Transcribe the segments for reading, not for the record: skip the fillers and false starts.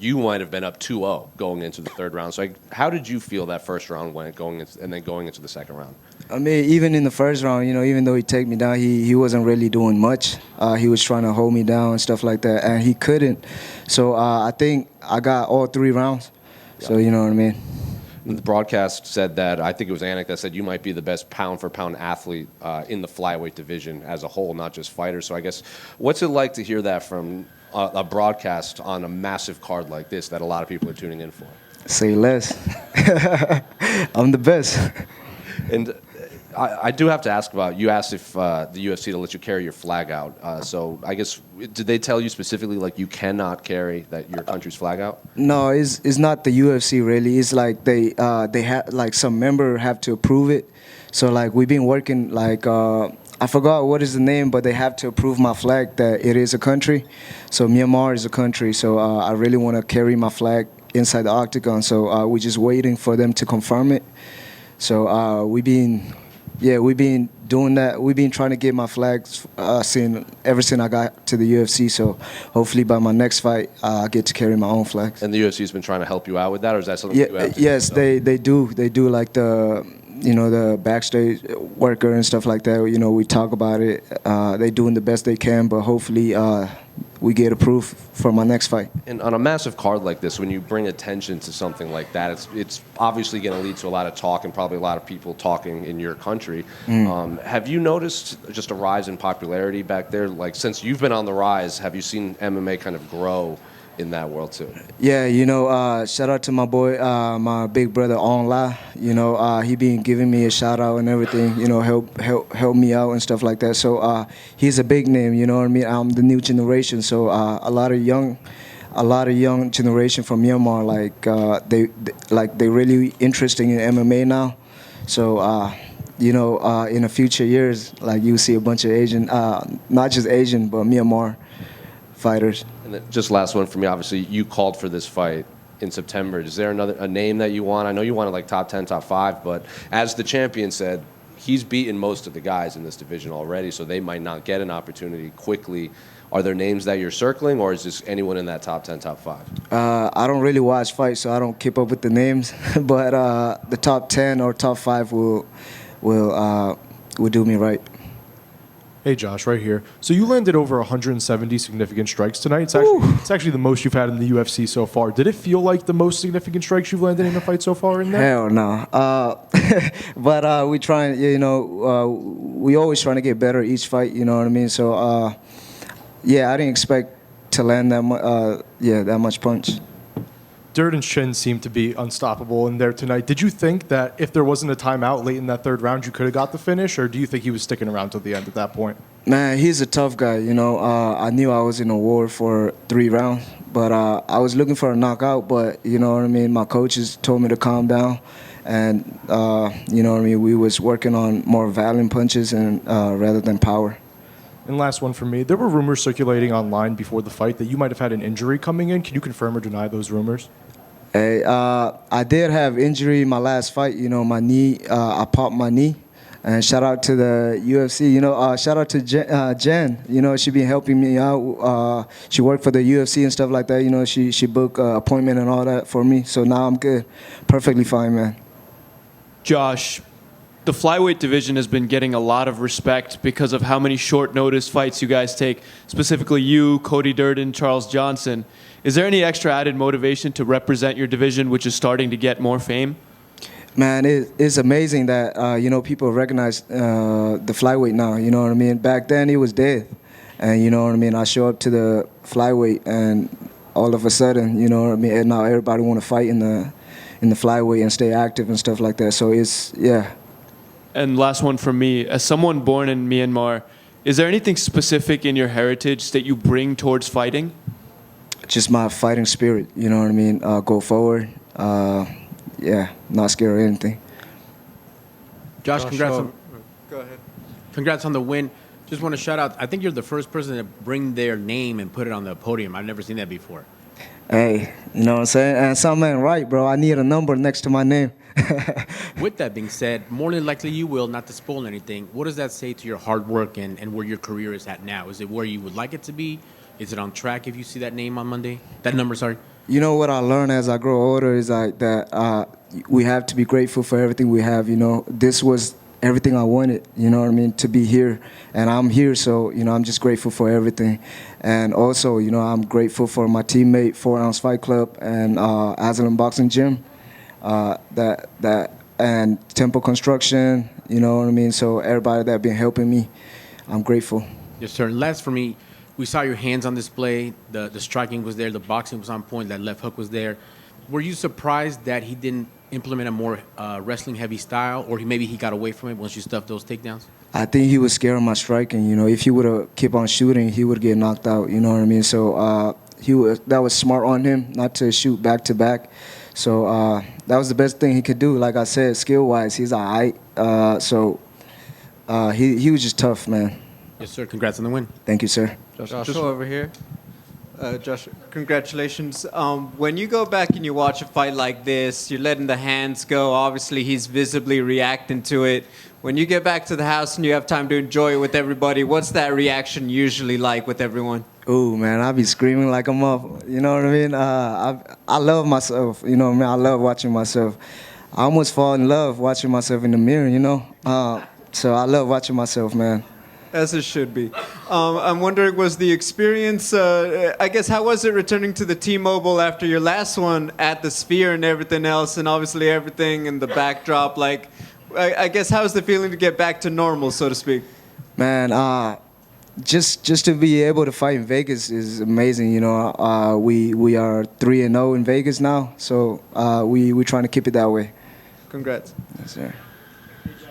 you might have been up 2-0 going into the third round. So how did you feel that first round went and then going into the second round? I mean, even in the first round, even though he took me down, he wasn't really doing much. He was trying to hold me down and stuff like that, and he couldn't. So I think I got all 3 rounds. Yeah. So you know what I mean. The broadcast said that, I think it was Aung that said you might be the best pound-for-pound athlete in the flyweight division as a whole, not just fighters. So I guess, what's it like to hear that from a broadcast on a massive card like this that a lot of people are tuning in for? Say less. I'm the best. And I do have to ask about, you asked if the UFC to let you carry your flag out. So I guess, did they tell you specifically, like, you cannot carry your country's flag out? No, it's not the UFC really. It's like they have, like, some member have to approve it. So like we've been working like I forgot what is the name, but they have to approve my flag that it is a country. So Myanmar is a country. So I really want to carry my flag inside the octagon. So we're just waiting for them to confirm it. So we've been doing that. We've been trying to get my flags ever since I got to the UFC. So hopefully by my next fight, I get to carry my own flags. And the UFC's been trying to help you out with that, or is that something you have to do? Yes, they do. They do, like the backstage worker and stuff like that. We talk about it. They're doing the best they can, but hopefully we get approved for my next fight. And on a massive card like this, when you bring attention to something like that, it's obviously going to lead to a lot of talk and probably a lot of people talking in your country. Have you noticed just a rise in popularity back there? Like, since you've been on the rise, have you seen MMA kind of grow in that world too? Yeah, shout out to my boy, my big brother Aung. He been giving me a shout out and everything. Help me out and stuff like that. So he's a big name. You know what I mean? I'm the new generation. So a lot of young generation from Myanmar, they really interested in MMA now. So in the future years, like, you see a bunch of Asian, not just Asian, but Myanmar fighters. And then just last one for me, obviously, you called for this fight in September. Is there a name that you want? I know you wanted like top 10, top 5, but as the champion said, he's beaten most of the guys in this division already, so they might not get an opportunity quickly. Are there names that you're circling, or is this anyone in that top 10, top 5? I don't really watch fights, so I don't keep up with the names, but the top 10 or top 5 will do me right. Hey, Josh, right here. So you landed over 170 significant strikes tonight. It's actually the most you've had in the UFC so far. Did it feel like the most significant strikes you've landed in a fight so far in there? Hell no. But we trying, we always trying to get better each fight, you know what I mean? So, I didn't expect to land that much punch. Durden's chin seemed to be unstoppable in there tonight. Did you think that if there wasn't a timeout late in that third round, you could have got the finish, or do you think he was sticking around till the end at that point? Man, he's a tough guy. I knew I was in a war for 3 rounds, but I was looking for a knockout. But you know what I mean. My coaches told me to calm down, and you know what I mean. We was working on more violent punches and rather than power. And last one for me. There were rumors circulating online before the fight that you might have had an injury coming in. Can you confirm or deny those rumors? Hey, I did have injury in my last fight. My knee, I popped my knee. And shout out to the UFC. Shout out to Jen. She been helping me out. She worked for the UFC and stuff like that. She booked an appointment and all that for me. So now I'm good. Perfectly fine, man. Josh, the flyweight division has been getting a lot of respect because of how many short notice fights you guys take, specifically you, Cody Durden, Charles Johnson. Is there any extra added motivation to represent your division, which is starting to get more fame? Man, it's amazing that, people recognize the flyweight now, you know what I mean? Back then, it was dead. And, you know what I mean? I show up to the flyweight, and all of a sudden, you know what I mean? And now everybody want to fight in the flyweight and stay active and stuff like that. So yeah. And last one from me. As someone born in Myanmar, is there anything specific in your heritage that you bring towards fighting? Just my fighting spirit, you know what I mean? Go forward, not scared of anything. Josh, congrats on, go ahead. Congrats on the win. Just want to shout out, I think you're the first person to bring their name and put it on the podium. I've never seen that before. Hey, you know what I'm saying? And something ain't right, bro. I need a number next to my name. With that being said, more than likely you will, not to spoil anything. What does that say to your hard work and where your career is at now? Is it where you would like it to be? Is it on track if you see that name on Monday? That number, sorry. You know what I learned as I grow older is like that we have to be grateful for everything we have. You know, this was everything I wanted. You know what I mean? To be here, and I'm here, so you know I'm just grateful for everything. And also, you know, I'm grateful for my teammate, 4 Ounce Fight Club, and Asylum Boxing Gym, that and Temple Construction. You know what I mean? So everybody that been helping me, I'm grateful. Yes, sir. And last for me, we saw your hands on display. The striking was there. The boxing was on point. That left hook was there. Were you surprised that he didn't implement a more wrestling-heavy style, or maybe he got away from it once you stuffed those takedowns? I think he was scared of my striking. You know, if he would have kept on shooting, he would get knocked out. You know what I mean? So that was smart on him not to shoot back to back. So that was the best thing he could do. Like I said, skill-wise, he's all right. He was just tough, man. Yes, sir. Congrats on the win. Thank you, sir. Joshua over here. Josh, congratulations. When you go back and you watch a fight like this, you're letting the hands go. Obviously, he's visibly reacting to it. When you get back to the house and you have time to enjoy it with everybody, what's that reaction usually like with everyone? Ooh, man, I be screaming like I'm up. You know what I mean? I love myself. You know what I mean? I love watching myself. I almost fall in love watching myself in the mirror, you know? So I love watching myself, man. As it should be. I'm wondering, was the experience, I guess, how was it returning to the T-Mobile after your last one at the Sphere and everything else, and obviously everything in the backdrop? Like, I guess, how's the feeling to get back to normal, so to speak? Man, just to be able to fight in Vegas is amazing. You know, we are 3-0 in Vegas now, so we're trying to keep it that way. Congrats. Yes, sir.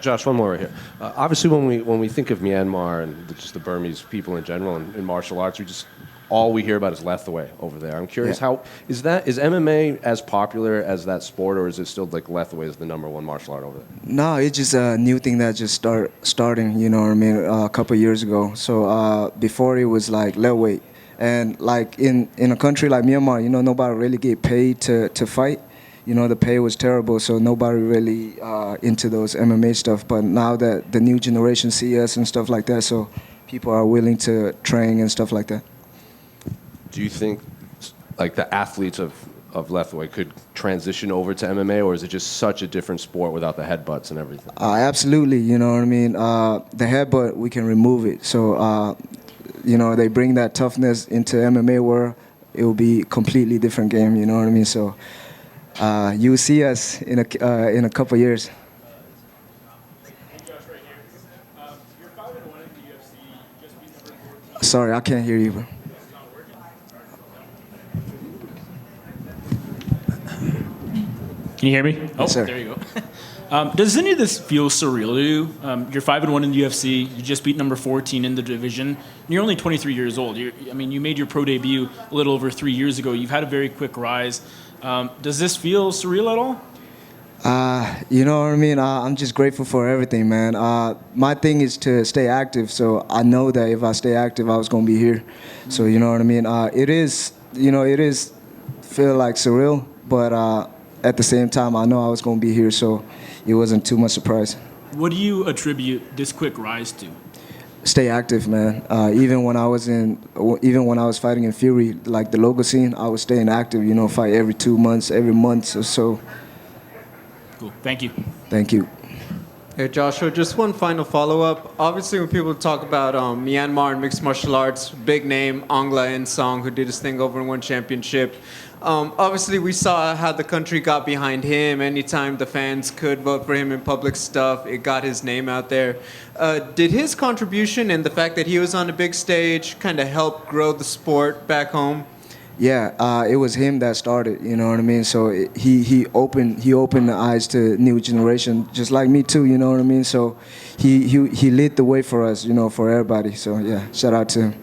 Josh, one more right here. Obviously, when we think of Myanmar and just the Burmese people in general in martial arts, all we hear about is Lethwei over there. I'm curious, how is MMA as popular as that sport, or is it still like Lethwei is the #1 martial art over there? No, it's just a new thing that just starting. You know what I mean? A couple of years ago. So before it was like lightweight, and like in a country like Myanmar, you know, nobody really get paid to fight. You know, the pay was terrible, so nobody really into those MMA stuff. But now that the new generation see us and stuff like that, so people are willing to train and stuff like that. Do you think, like, the athletes of Lethwei could transition over to MMA, or is it just such a different sport without the headbutts and everything? Absolutely, you know what I mean? The headbutt, we can remove it. So, you know, they bring that toughness into MMA where it will be a completely different game, you know what I mean? So you will see us in a couple of years. Sorry, I can't hear you, bro. Can you hear me? Yes, sir. There you go. Does any of this feel surreal to you? You're 5-1 in the UFC. You just beat number 14 in the division. And you're only 23 years old. You made your pro debut a little over 3 years ago. You've had a very quick rise. Does this feel surreal at all? You know what I mean? I'm just grateful for everything, man. My thing is to stay active, so I know that if I stay active, I was going to be here. So, you know what I mean? It is feel like surreal, but at the same time, I know I was going to be here, so it wasn't too much surprise. What do you attribute this quick rise to? Stay active, man. Even when I was fighting in Fury, like the local scene, I was staying active. You know, fight every 2 months, every month or so. Cool. Thank you. Thank you. Hey, Joshua, just one final follow-up. Obviously, when people talk about Myanmar and mixed martial arts, big name, Aung, who did his thing over and won championship. Obviously, we saw how the country got behind him. Anytime the fans could vote for him in public stuff, it got his name out there. Did his contribution and the fact that he was on a big stage kind of help grow the sport back home? Yeah, it was him that started. You know what I mean? So he opened the eyes to new generation, just like me too. You know what I mean? So he lit the way for us. You know, for everybody. So yeah, shout out to him.